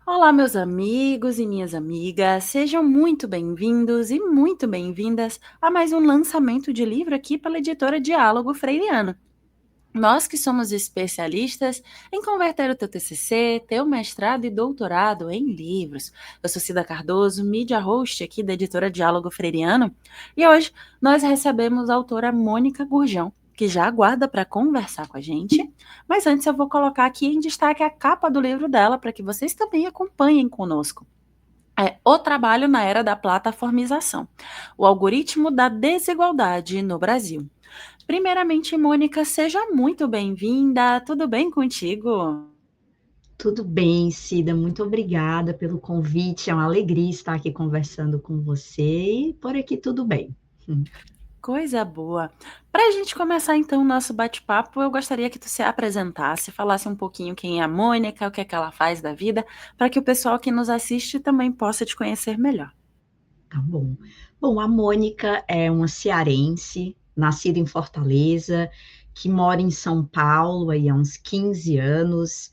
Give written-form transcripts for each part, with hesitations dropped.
Olá, meus amigos e minhas amigas, sejam muito bem-vindos e muito bem-vindas a mais um lançamento de livro aqui pela editora Diálogo Freiriano. Nós que somos especialistas em converter o teu TCC, teu mestrado e doutorado em livros. Eu sou Cida Cardoso, mídia host aqui da editora Diálogo Freiriano, e hoje nós recebemos a autora Mônica Gurjão, que já aguarda para conversar com a gente. Mas antes eu vou colocar aqui em destaque a capa do livro dela para que vocês também acompanhem conosco. É O Trabalho na Era da Plataformização, o algoritmo da desigualdade no Brasil. Primeiramente, Mônica, seja muito bem-vinda. Tudo bem contigo? Tudo bem, Cida, muito obrigada pelo convite. É uma alegria estar aqui conversando com você e por aqui tudo bem. Coisa boa. Para a gente começar então o nosso bate-papo, eu gostaria que tu se apresentasse, falasse um pouquinho quem é a Mônica, o que é que ela faz da vida, para que o pessoal que nos assiste também possa te conhecer melhor. Tá bom. Bom, a Mônica é uma cearense, nascida em Fortaleza, que mora em São Paulo aí há uns 15 anos.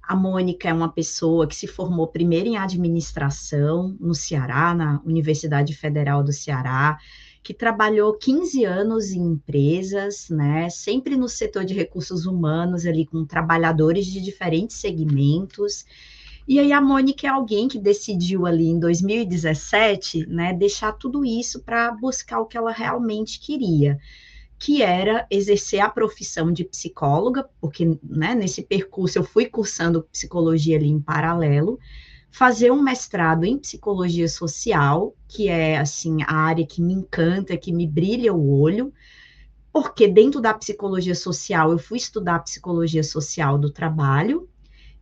A Mônica é uma pessoa que se formou primeiro em administração no Ceará, na Universidade Federal do Ceará, que trabalhou 15 anos em empresas, né, sempre no setor de recursos humanos, ali com trabalhadores de diferentes segmentos. E aí a Mônica é alguém que decidiu ali em 2017, né, deixar tudo isso para buscar o que ela realmente queria, que era exercer a profissão de psicóloga, porque, né, nesse percurso eu fui cursando psicologia ali em paralelo, fazer um mestrado em psicologia social, que é assim a área que me encanta, que me brilha o olho, porque dentro da psicologia social eu fui estudar psicologia social do trabalho.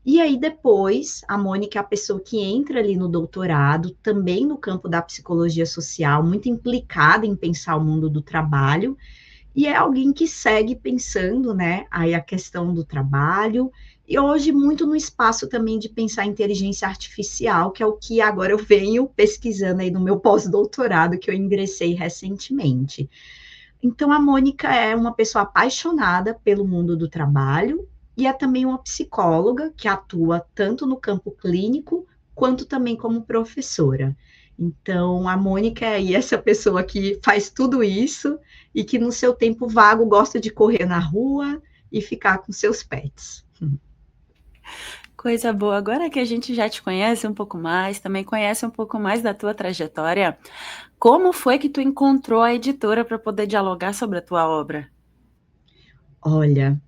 E aí, depois, a Mônica é a pessoa que entra ali no doutorado, também no campo da psicologia social, muito implicada em pensar o mundo do trabalho, e é alguém que segue pensando, né, aí a questão do trabalho, e hoje muito no espaço também de pensar inteligência artificial, que é o que agora eu venho pesquisando aí no meu pós-doutorado, que eu ingressei recentemente. Então, a Mônica é uma pessoa apaixonada pelo mundo do trabalho e é também uma psicóloga que atua tanto no campo clínico quanto também como professora. Então, a Mônica é aí essa pessoa que faz tudo isso e que no seu tempo vago gosta de correr na rua e ficar com seus pets. Coisa boa. Agora que a gente já te conhece um pouco mais, também conhece um pouco mais da tua trajetória, como foi que tu encontrou a editora para poder dialogar sobre a tua obra? Olha,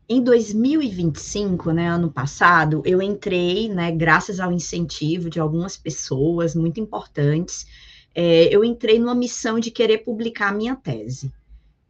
em 2025, né, ano passado, eu entrei, né, graças ao incentivo de algumas pessoas muito importantes, eu entrei numa missão de querer publicar a minha tese.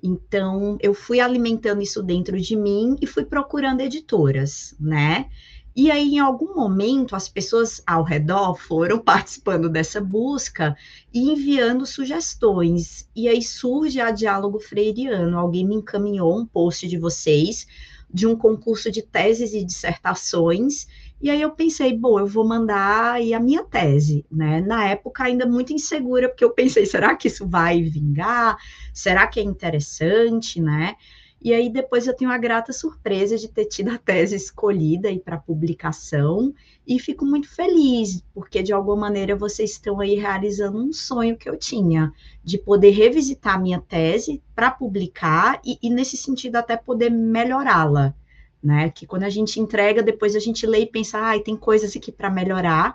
Então, eu fui alimentando isso dentro de mim e fui procurando editoras, né? E aí, em algum momento, as pessoas ao redor foram participando dessa busca e enviando sugestões. E aí surge a Diálogo Freiriano. Alguém me encaminhou um post de vocês, de um concurso de teses e dissertações. E aí eu pensei, bom, eu vou mandar aí a minha tese, né? Na época ainda muito insegura, porque eu pensei, será que isso vai vingar? Será que é interessante, né? E aí depois eu tenho a grata surpresa de ter tido a tese escolhida aí para publicação e fico muito feliz, porque de alguma maneira vocês estão aí realizando um sonho que eu tinha, de poder revisitar a minha tese para publicar e nesse sentido até poder melhorá-la, né? Que quando a gente entrega, depois a gente lê e pensa, ah, tem coisas aqui para melhorar,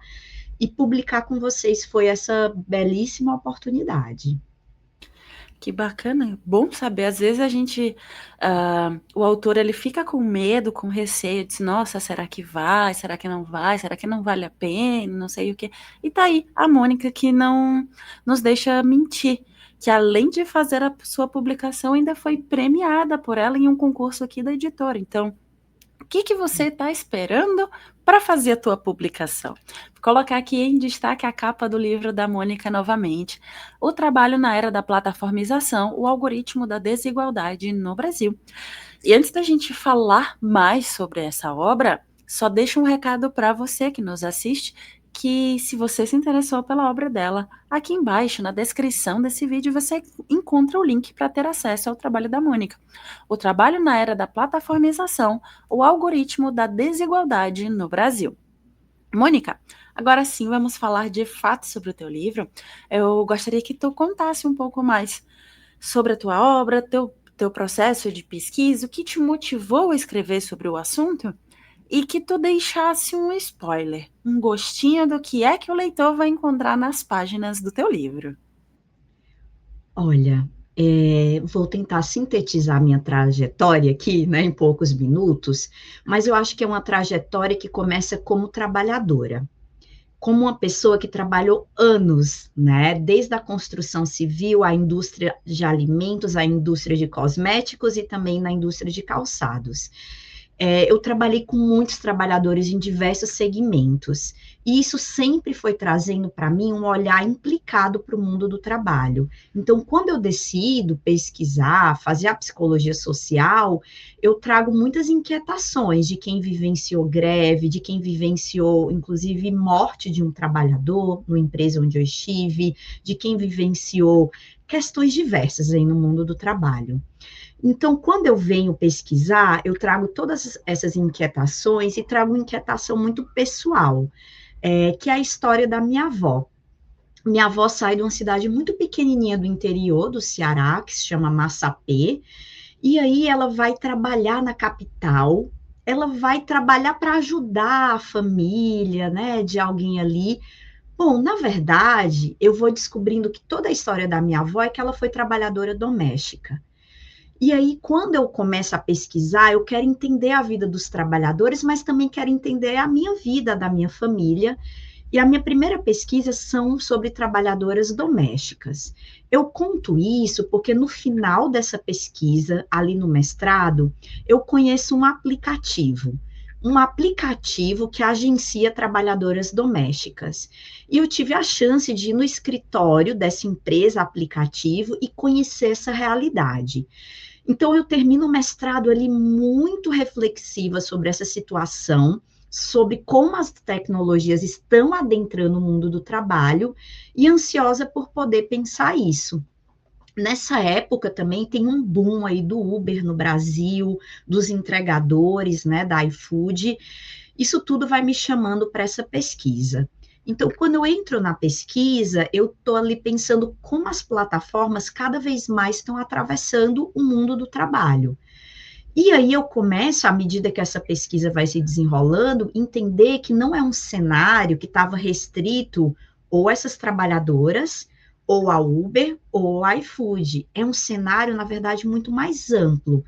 e publicar com vocês foi essa belíssima oportunidade. Que bacana, bom saber. Às vezes a gente, o autor ele fica com medo, com receio, diz, nossa, será que vai? Será que não vai? Será que não vale a pena? Não sei o quê. E tá aí a Mônica que não nos deixa mentir, que além de fazer a sua publicação, ainda foi premiada por ela em um concurso aqui da editora. Então, o que que você está esperando para fazer a tua publicação? Vou colocar aqui em destaque a capa do livro da Mônica novamente. O trabalho na era da plataformização, o algoritmo da desigualdade no Brasil. E antes da gente falar mais sobre essa obra, só deixo um recado para você que nos assiste, que se você se interessou pela obra dela, aqui embaixo na descrição desse vídeo você encontra o link para ter acesso ao trabalho da Mônica. O trabalho na era da plataformização, o algoritmo da desigualdade no Brasil. Mônica, agora sim vamos falar de fato sobre o teu livro. Eu gostaria que tu contasse um pouco mais sobre a tua obra, teu processo de pesquisa, o que te motivou a escrever sobre o assunto e que tu deixasse um spoiler, um gostinho do que é que o leitor vai encontrar nas páginas do teu livro. Olha, vou tentar sintetizar minha trajetória aqui, né, em poucos minutos, mas eu acho que é uma trajetória que começa como trabalhadora, como uma pessoa que trabalhou anos, né, desde a construção civil, à indústria de alimentos, à indústria de cosméticos e também na indústria de calçados. Eu trabalhei com muitos trabalhadores em diversos segmentos, e isso sempre foi trazendo para mim um olhar implicado para o mundo do trabalho. Então, quando eu decido pesquisar, fazer a psicologia social, eu trago muitas inquietações de quem vivenciou greve, de quem vivenciou, inclusive, morte de um trabalhador no empresa onde eu estive, de quem vivenciou questões diversas aí no mundo do trabalho. Então, quando eu venho pesquisar, eu trago todas essas inquietações e trago uma inquietação muito pessoal, que é a história da minha avó. Minha avó sai de uma cidade muito pequenininha do interior do Ceará, que se chama Massapê, e aí ela vai trabalhar na capital, ela vai trabalhar para ajudar a família, né, de alguém ali. Bom, na verdade, eu vou descobrindo que toda a história da minha avó é que ela foi trabalhadora doméstica. E aí, quando eu começo a pesquisar, eu quero entender a vida dos trabalhadores, mas também quero entender a minha vida, da minha família. E a minha primeira pesquisa são sobre trabalhadoras domésticas. Eu conto isso porque no final dessa pesquisa, ali no mestrado, eu conheço um aplicativo que agencia trabalhadoras domésticas. E eu tive a chance de ir no escritório dessa empresa aplicativo e conhecer essa realidade. Então, eu termino o mestrado ali muito reflexiva sobre essa situação, sobre como as tecnologias estão adentrando o mundo do trabalho e ansiosa por poder pensar isso. Nessa época também tem um boom aí do Uber no Brasil, dos entregadores, né, da iFood. Isso tudo vai me chamando para essa pesquisa. Então, quando eu entro na pesquisa, eu estou ali pensando como as plataformas cada vez mais estão atravessando o mundo do trabalho. E aí eu começo, à medida que essa pesquisa vai se desenrolando, entender que não é um cenário que estava restrito ou a essas trabalhadoras, ou ao Uber, ou ao iFood. É um cenário, na verdade, muito mais amplo.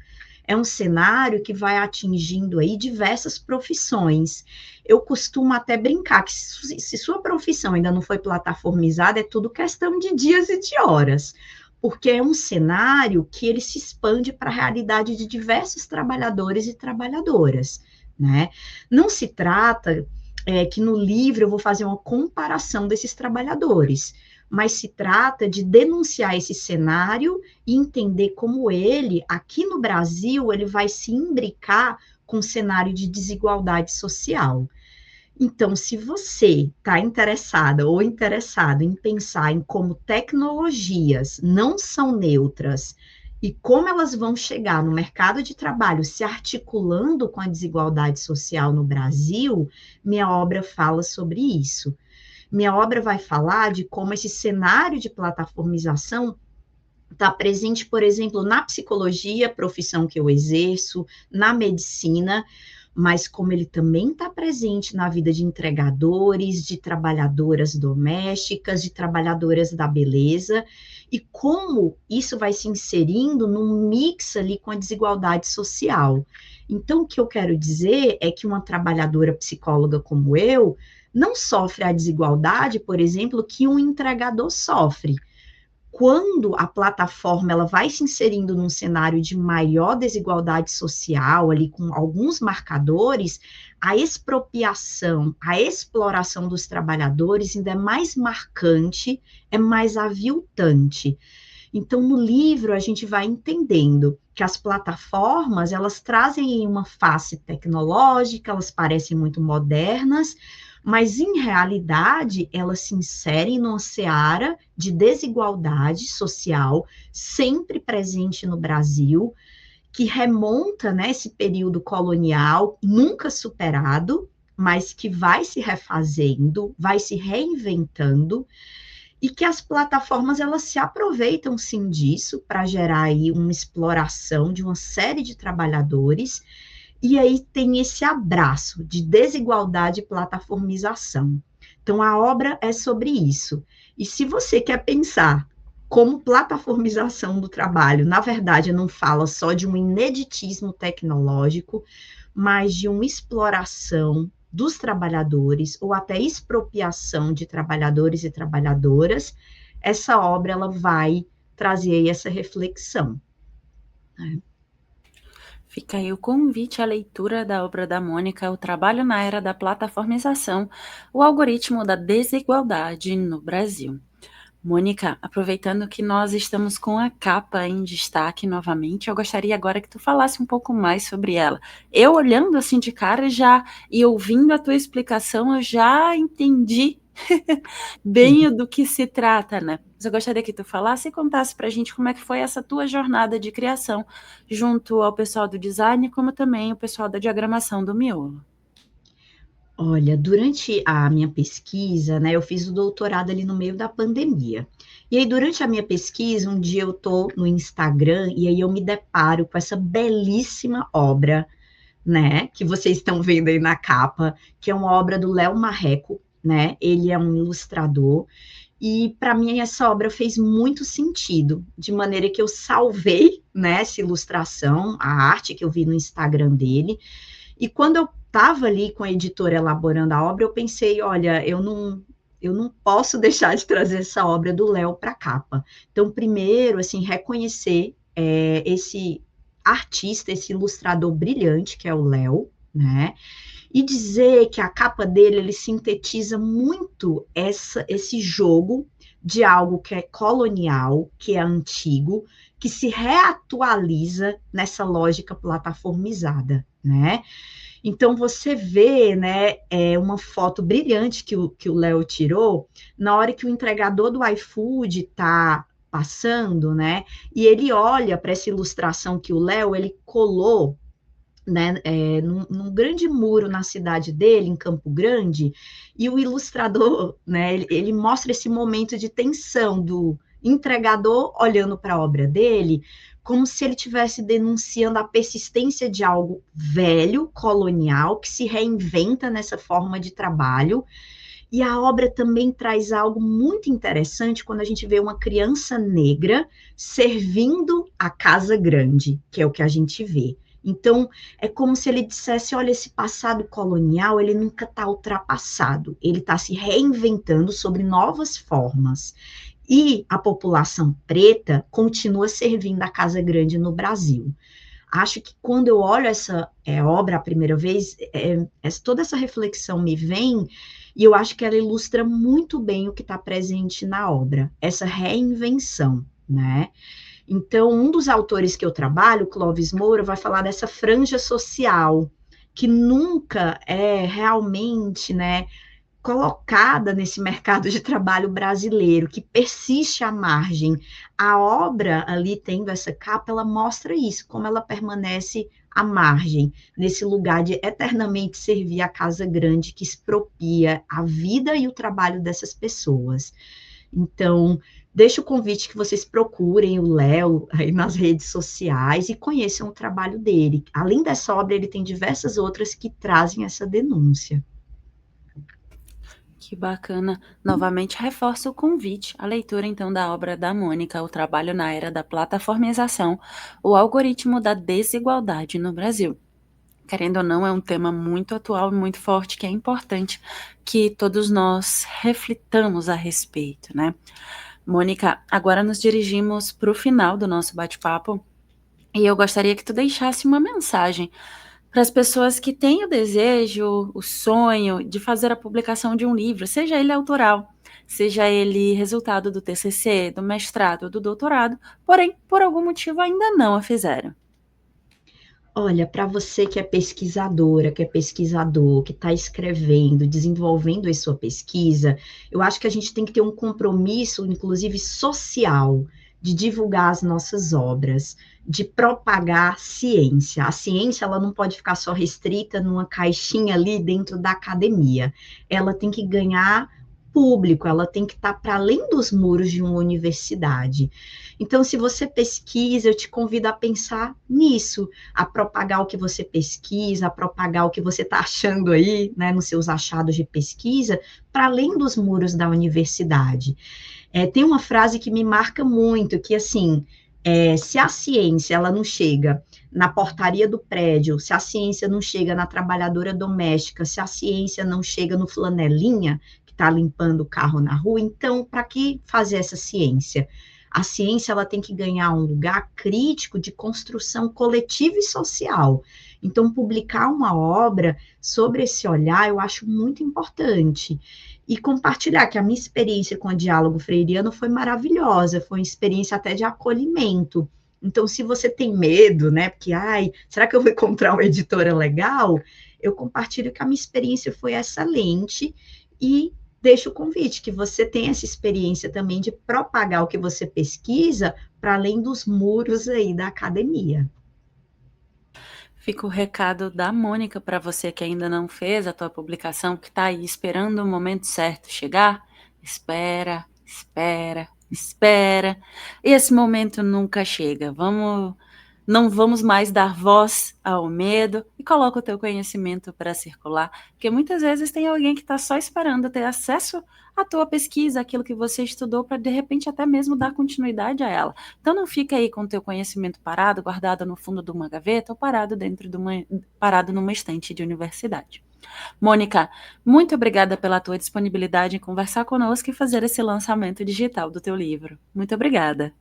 É um cenário que vai atingindo aí diversas profissões. Eu costumo até brincar que se sua profissão ainda não foi plataformizada, é tudo questão de dias e de horas, porque é um cenário que ele se expande para a realidade de diversos trabalhadores e trabalhadoras, né? Não se trata que no livro eu vou fazer uma comparação desses trabalhadores, mas se trata de denunciar esse cenário e entender como ele, aqui no Brasil, ele vai se imbricar com o cenário de desigualdade social. Então, se você está interessada ou interessado em pensar em como tecnologias não são neutras e como elas vão chegar no mercado de trabalho se articulando com a desigualdade social no Brasil, minha obra fala sobre isso. Minha obra vai falar de como esse cenário de plataformização está presente, por exemplo, na psicologia, profissão que eu exerço, na medicina, mas como ele também está presente na vida de entregadores, de trabalhadoras domésticas, de trabalhadoras da beleza, e como isso vai se inserindo num mix ali com a desigualdade social. Então, o que eu quero dizer é que uma trabalhadora psicóloga como eu não sofre a desigualdade, por exemplo, que um entregador sofre. Quando a plataforma ela vai se inserindo num cenário de maior desigualdade social, ali com alguns marcadores, a expropriação, a exploração dos trabalhadores ainda é mais marcante, é mais aviltante. Então, no livro, a gente vai entendendo que as plataformas, elas trazem uma face tecnológica, elas parecem muito modernas, mas, em realidade, elas se inserem numa seara de desigualdade social, sempre presente no Brasil, que remonta, né, esse período colonial, nunca superado, mas que vai se refazendo, vai se reinventando, e que as plataformas elas se aproveitam sim disso para gerar aí uma exploração de uma série de trabalhadores, e aí tem esse abraço de desigualdade e plataformização. Então a obra é sobre isso. E se você quer pensar como plataformização do trabalho, na verdade não fala só de um ineditismo tecnológico, mas de uma exploração dos trabalhadores ou até expropriação de trabalhadores e trabalhadoras, essa obra ela vai trazer aí essa reflexão, né? Fica aí o convite à leitura da obra da Mônica, O Trabalho na Era da Plataformização, o algoritmo da desigualdade no Brasil. Mônica, aproveitando que nós estamos com a capa em destaque novamente, eu gostaria agora que tu falasse um pouco mais sobre ela. Eu olhando assim de cara já e ouvindo a tua explicação, eu já entendi bem do que se trata, né? Mas eu gostaria que tu falasse e contasse pra gente como é que foi essa tua jornada de criação junto ao pessoal do design, como também o pessoal da diagramação do miolo. Olha, durante a minha pesquisa, né, eu fiz o doutorado ali no meio da pandemia. E aí, durante a minha pesquisa, um dia eu tô no Instagram e aí eu me deparo com essa belíssima obra, né, que vocês estão vendo aí na capa, que é uma obra do Léo Marreco, né? Ele é um ilustrador e para mim essa obra fez muito sentido, de maneira que eu salvei, né, essa ilustração, a arte que eu vi no Instagram dele. E quando eu estava ali com a editora elaborando a obra, eu pensei, olha, eu não posso deixar de trazer essa obra do Léo para a capa. Então, primeiro, assim, reconhecer esse artista, esse ilustrador brilhante que é o Léo, né? E dizer que a capa dele ele sintetiza muito esse jogo de algo que é colonial, que é antigo, que se reatualiza nessa lógica plataformizada, né? Então você vê, né, uma foto brilhante que o Léo tirou na hora que o entregador do iFood está passando, né? E ele olha para essa ilustração que o Léo ele colou, né, num grande muro na cidade dele, em Campo Grande, e o ilustrador, né, ele mostra esse momento de tensão do entregador olhando para a obra dele, como se ele estivesse denunciando a persistência de algo velho, colonial, que se reinventa nessa forma de trabalho. E a obra também traz algo muito interessante quando a gente vê uma criança negra servindo a casa grande, que é o que a gente vê. Então, é como se ele dissesse, olha, esse passado colonial, ele nunca está ultrapassado, ele está se reinventando sobre novas formas. E a população preta continua servindo a Casa Grande no Brasil. Acho que quando eu olho essa obra a primeira vez, toda essa reflexão me vem, e eu acho que ela ilustra muito bem o que está presente na obra, essa reinvenção, né? Então, um dos autores que eu trabalho, Clóvis Moura, vai falar dessa franja social, que nunca é realmente, né, colocada nesse mercado de trabalho brasileiro, que persiste à margem. A obra ali, tendo essa capa, ela mostra isso, como ela permanece à margem, nesse lugar de eternamente servir a casa grande que expropria a vida e o trabalho dessas pessoas. Então, deixo o convite que vocês procurem o Léo aí nas redes sociais e conheçam o trabalho dele. Além dessa obra, ele tem diversas outras que trazem essa denúncia. Que bacana. Novamente reforço o convite à leitura, então, da obra da Mônica, O Trabalho na Era da Plataformização, o algoritmo da desigualdade no Brasil. Querendo ou não, é um tema muito atual e muito forte, que é importante que todos nós reflitamos a respeito, né? Mônica, agora nos dirigimos para o final do nosso bate-papo e eu gostaria que tu deixasse uma mensagem para as pessoas que têm o desejo, o sonho de fazer a publicação de um livro, seja ele autoral, seja ele resultado do TCC, do mestrado, do doutorado, porém, por algum motivo ainda não a fizeram. Olha, para você que é pesquisadora, que é pesquisador, que está escrevendo, desenvolvendo a sua pesquisa, eu acho que a gente tem que ter um compromisso, inclusive social, de divulgar as nossas obras, de propagar ciência. A ciência, ela não pode ficar só restrita numa caixinha ali dentro da academia. Ela tem que ganhar público, ela tem que estar para além dos muros de uma universidade. Então, se você pesquisa, eu te convido a pensar nisso, a propagar o que você pesquisa, a propagar o que você está achando aí, né, nos seus achados de pesquisa, para além dos muros da universidade. Tem uma frase que me marca muito, que assim, se a ciência ela não chega na portaria do prédio, se a ciência não chega na trabalhadora doméstica, se a ciência não chega no flanelinha que está limpando o carro na rua, então para que fazer essa ciência? A ciência ela tem que ganhar um lugar crítico de construção coletiva e social. Então, publicar uma obra sobre esse olhar eu acho muito importante. E compartilhar que a minha experiência com o diálogo freiriano foi maravilhosa, foi uma experiência até de acolhimento. Então, se você tem medo, né, porque, ai, será que eu vou encontrar uma editora legal? Eu compartilho que a minha experiência foi excelente e deixo o convite, que você tenha essa experiência também de propagar o que você pesquisa para além dos muros aí da academia. Fica o recado da Mônica para você que ainda não fez a tua publicação, que está aí esperando o momento certo chegar. Espera, espera, espera. E esse momento nunca chega. Não vamos mais dar voz ao medo e coloca o teu conhecimento para circular, porque muitas vezes tem alguém que está só esperando ter acesso à tua pesquisa, aquilo que você estudou, para de repente até mesmo dar continuidade a ela. Então não fica aí com o teu conhecimento parado, guardado no fundo de uma gaveta ou parado numa estante de universidade. Mônica, muito obrigada pela tua disponibilidade em conversar conosco e fazer esse lançamento digital do teu livro. Muito obrigada.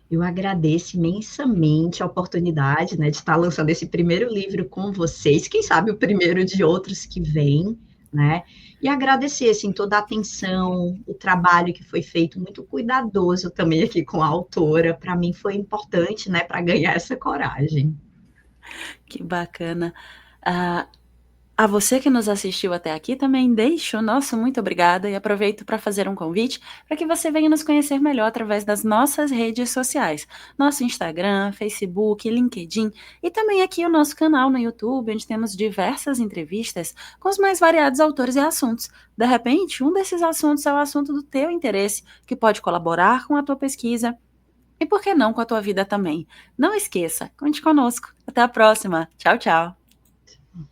Eu agradeço imensamente a oportunidade, né, de estar lançando esse primeiro livro com vocês, quem sabe o primeiro de outros que vêm, né? E agradecer, assim, toda a atenção, o trabalho que foi feito, muito cuidadoso também aqui com a autora, para mim foi importante, né, para ganhar essa coragem. Que bacana. Ah, a você que nos assistiu até aqui também deixo o nosso muito obrigada e aproveito para fazer um convite para que você venha nos conhecer melhor através das nossas redes sociais, nosso Instagram, Facebook, LinkedIn e também aqui o nosso canal no YouTube, onde temos diversas entrevistas com os mais variados autores e assuntos. De repente, um desses assuntos é o assunto do teu interesse, que pode colaborar com a tua pesquisa e, por que não, com a tua vida também. Não esqueça, conte conosco. Até a próxima. Tchau, tchau.